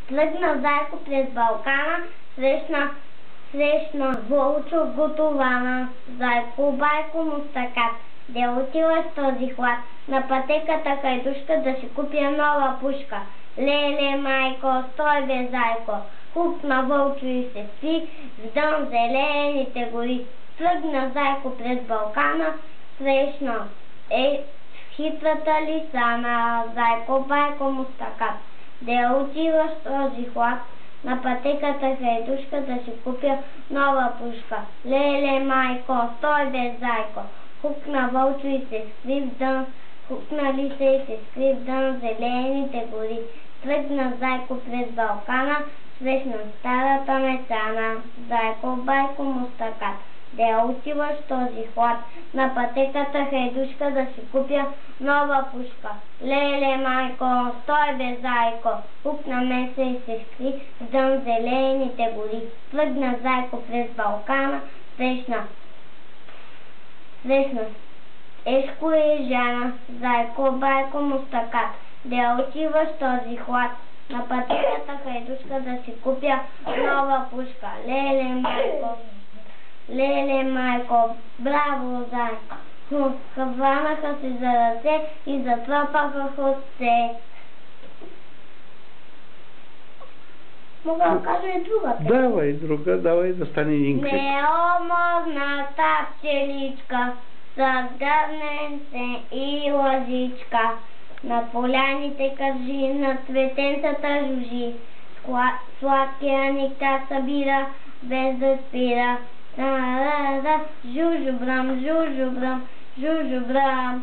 Тръгна Зайко през Балкана, срещна Вълчо готована. Зайко, байко му стакат, де отиваш този хлад? На пътеката хайдушка да си купя нова пушка. Леле, майко, стой бе, Зайко! Хукна Вълчо и се спи в дън зелените гори. Тръгна Зайко през Балкана, срещна хитрата лисана. Зайко, байко му стакат, де отиваш този хлад? На пътеката хайдушка да си купя нова пушка. Леле, майко, стой бе, Зайко! Хукна Вълчо и се скри в дън, хукна лиса и се скри в дън зелените гори. Тръгна Зайко през Балкана, срещна старата месана. Зайко, байко му стакат, де отиваш този хлад? На пътеката хайдушка да си купя нова пушка. Леле, майко, стой бе, Зайко! Хукна меса и се скри в дън зелените гори. Тръгна Зайко през Балкана, срещна Ешко и Жана. Зайко, байко му стакат, де отиваш този хлад? На пътеката хайдушка да си купя нова пушка. Леле, майко, браво, Зайко! Хванаха се за ръце и затропаха хвостце. Мога да кажа и другата. Давай да стане един клип. Неоморната пчеличка с гърненце и лъжичка, на поляните кажи, на цветенцата жужи, сладкия нектар събира без да спира. Жужу-брам, жужу-брам, жужу-брам.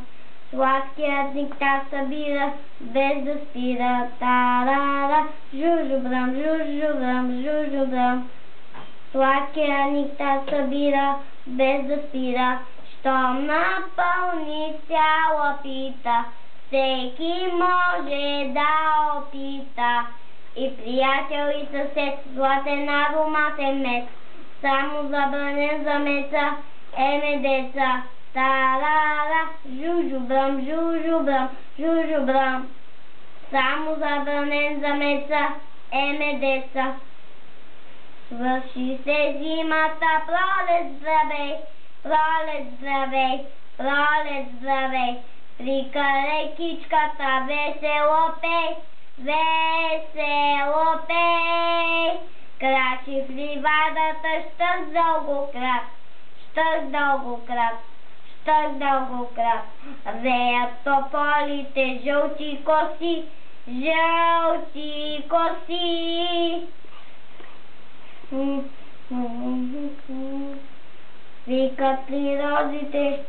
Сладкият нектар събира без да спира. Тарара, жужу-брам, жужу-брам, жужу-брам. Сладкият нектар събира без да спира. Щом напълни цяла пита, всеки може да опита. И приятел, и съсед, златен ароматен мед, само забранен за меса е медеца. Тарара, жужу-брам, жужу-брам, жужу-брам. Само забранен за меса е медеца. Свърши се зимата, пролет здравей, пролет здравей, пролет здравей. Прика рекичката, весело пей, весело пей. Крачи в ливадата, щър дълго крак, щър дълго крак, щър дълго крак. Веят тополите жълти коси, жълти коси. Викат ли розите,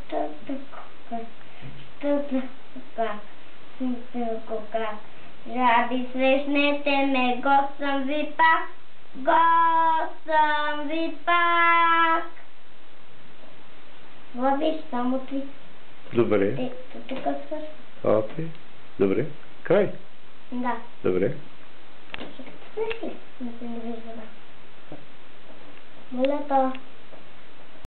жаби, срещнете ме, гост съм ви пак, гост съм ви пак. Виж, само ти. Добре. Тук свършва. Окей. Добре. Край. Да. Добре.